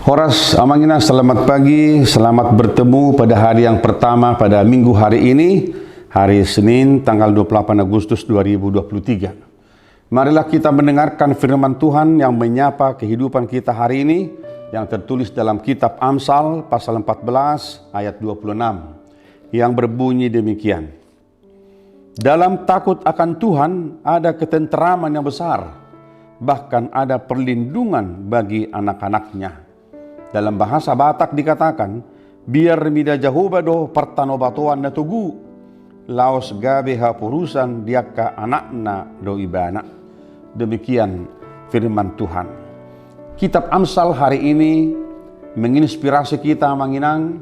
Horas Amangina, selamat pagi, selamat bertemu pada hari yang pertama pada minggu hari ini, hari Senin tanggal 28 Agustus 2023. Marilah kita mendengarkan firman Tuhan yang menyapa kehidupan kita hari ini, yang tertulis dalam kitab Amsal pasal 14 ayat 26, yang berbunyi demikian. Dalam takut akan Tuhan ada ketenteraman yang besar, bahkan ada perlindungan bagi anak-anaknya. Dalam bahasa Batak dikatakan, biar mida jahubado pertanobatuan na tugu, laos gabe hapurusan diaka anakna do ibana. Demikian firman Tuhan. Kitab Amsal hari ini menginspirasi kita menginang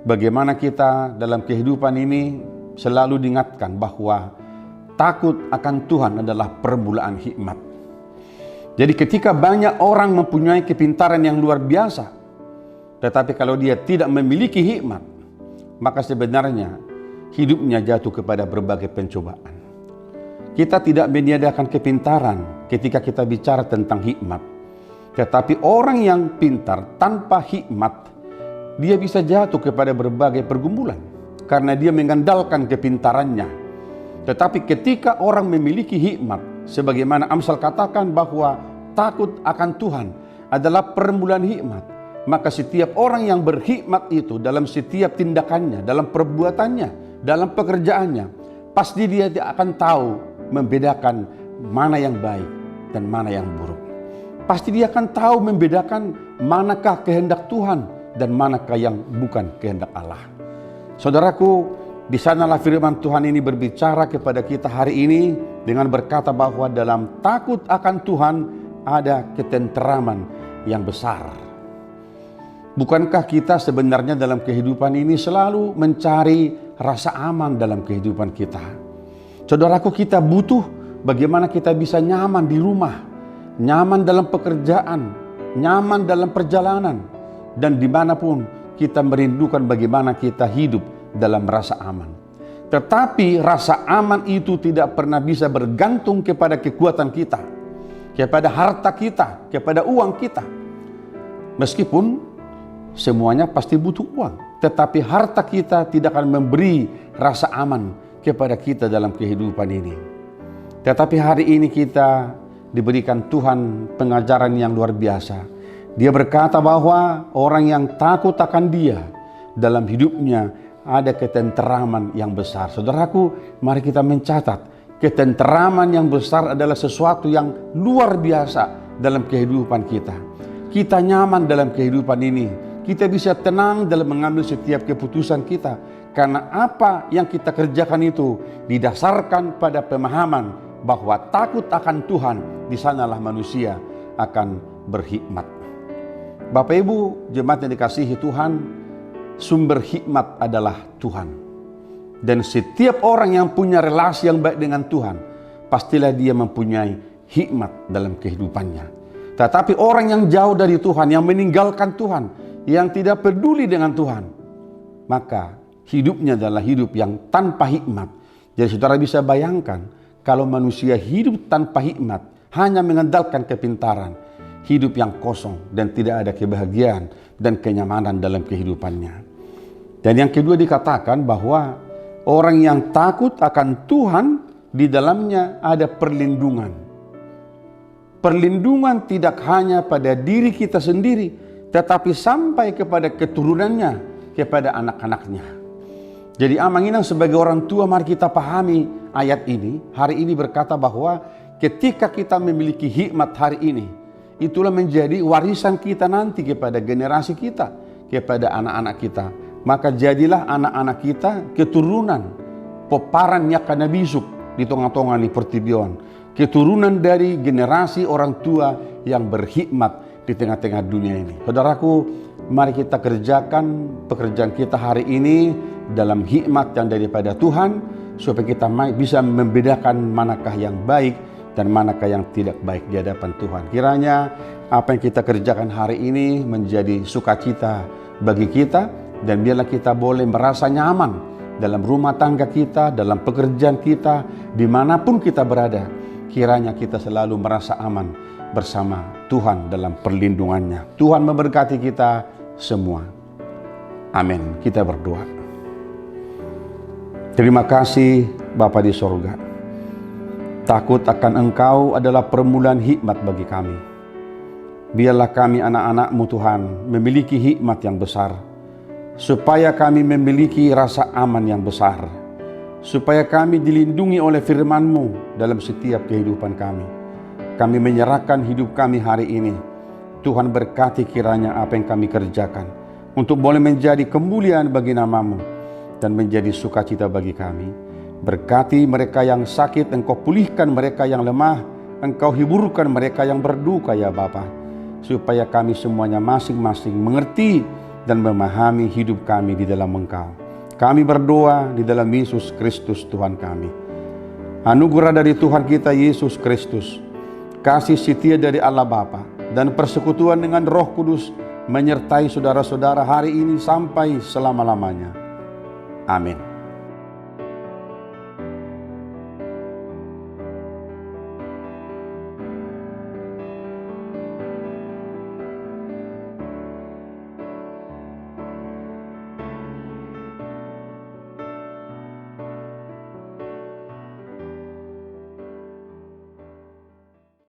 bagaimana kita dalam kehidupan ini selalu diingatkan bahwa takut akan Tuhan adalah permulaan hikmat. Jadi ketika banyak orang mempunyai kepintaran yang luar biasa, tetapi kalau dia tidak memiliki hikmat, maka sebenarnya hidupnya jatuh kepada berbagai pencobaan. Kita tidak menyediakan kepintaran ketika kita bicara tentang hikmat. Tetapi orang yang pintar tanpa hikmat, dia bisa jatuh kepada berbagai pergumulan karena dia mengandalkan kepintarannya. Tetapi ketika orang memiliki hikmat, sebagaimana Amsal katakan bahwa takut akan Tuhan adalah permulaan hikmat, maka setiap orang yang berhikmat itu dalam setiap tindakannya, dalam perbuatannya, dalam pekerjaannya, pasti dia akan tahu membedakan mana yang baik dan mana yang buruk. Pasti dia akan tahu membedakan manakah kehendak Tuhan dan manakah yang bukan kehendak Allah. Saudaraku, di sanalah firman Tuhan ini berbicara kepada kita hari ini dengan berkata bahwa dalam takut akan Tuhan ada ketenteraman yang besar. Bukankah kita sebenarnya dalam kehidupan ini selalu mencari rasa aman dalam kehidupan kita? Saudaraku, kita butuh bagaimana kita bisa nyaman di rumah, nyaman dalam pekerjaan, nyaman dalam perjalanan, dan dimanapun kita merindukan bagaimana kita hidup dalam rasa aman. Tetapi rasa aman itu tidak pernah bisa bergantung kepada kekuatan kita, kepada harta kita, kepada uang kita. Meskipun semuanya pasti butuh uang, tetapi harta kita tidak akan memberi rasa aman kepada kita dalam kehidupan ini. Tetapi hari ini kita diberikan Tuhan pengajaran yang luar biasa. Dia berkata bahwa orang yang takut akan Dia dalam hidupnya ada ketenteraman yang besar. Saudaraku, mari kita mencatat, ketenteraman yang besar adalah sesuatu yang luar biasa dalam kehidupan kita. Kita nyaman dalam kehidupan ini. Kita bisa tenang dalam mengambil setiap keputusan kita. Karena apa yang kita kerjakan itu didasarkan pada pemahaman bahwa takut akan Tuhan, di sanalah manusia akan berhikmat. Bapak Ibu, jemaat yang dikasihi Tuhan, sumber hikmat adalah Tuhan. Dan setiap orang yang punya relasi yang baik dengan Tuhan, pastilah dia mempunyai hikmat dalam kehidupannya. Tetapi orang yang jauh dari Tuhan, yang meninggalkan Tuhan, yang tidak peduli dengan Tuhan, maka hidupnya adalah hidup yang tanpa hikmat. Jadi saudara bisa bayangkan, kalau manusia hidup tanpa hikmat, hanya mengandalkan kepintaran, hidup yang kosong dan tidak ada kebahagiaan dan kenyamanan dalam kehidupannya. Dan yang kedua dikatakan bahwa orang yang takut akan Tuhan, di dalamnya ada perlindungan. Perlindungan tidak hanya pada diri kita sendiri, tetapi sampai kepada keturunannya, kepada anak-anaknya. Jadi amanginang sebagai orang tua, mari kita pahami ayat ini. Hari ini berkata bahwa ketika kita memiliki hikmat hari ini, itulah menjadi warisan kita nanti kepada generasi kita, kepada anak-anak kita. Maka jadilah anak-anak kita keturunan peparannya karena bisuk di tengah-tengah di pertibion. Keturunan dari generasi orang tua yang berhikmat di tengah-tengah dunia ini. Saudaraku, mari kita kerjakan pekerjaan kita hari ini dalam hikmat yang daripada Tuhan, supaya kita bisa membedakan manakah yang baik dan manakah yang tidak baik di hadapan Tuhan. Kiranya apa yang kita kerjakan hari ini menjadi sukacita bagi kita, dan biarlah kita boleh merasa nyaman dalam rumah tangga kita, dalam pekerjaan kita, dimanapun kita berada. Kiranya kita selalu merasa aman bersama Tuhan dalam perlindungannya. Tuhan memberkati kita semua. Amin. Kita berdoa. Terima kasih Bapa di sorga. Takut akan Engkau adalah permulaan hikmat bagi kami. Biarlah kami anak-anak-Mu Tuhan memiliki hikmat yang besar, supaya kami memiliki rasa aman yang besar, supaya kami dilindungi oleh firman-Mu dalam setiap kehidupan kami. Kami menyerahkan hidup kami hari ini. Tuhan berkati kiranya apa yang kami kerjakan untuk boleh menjadi kemuliaan bagi nama-Mu dan menjadi sukacita bagi kami. Berkati mereka yang sakit, Engkau pulihkan mereka yang lemah, Engkau hiburkan mereka yang berduka ya Bapa, supaya kami semuanya masing-masing mengerti dan memahami hidup kami di dalam Engkau. Kami berdoa di dalam Yesus Kristus Tuhan kami. Anugerah dari Tuhan kita Yesus Kristus, kasih setia dari Allah Bapa, dan persekutuan dengan Roh Kudus menyertai saudara-saudara hari ini sampai selama-lamanya. Amin.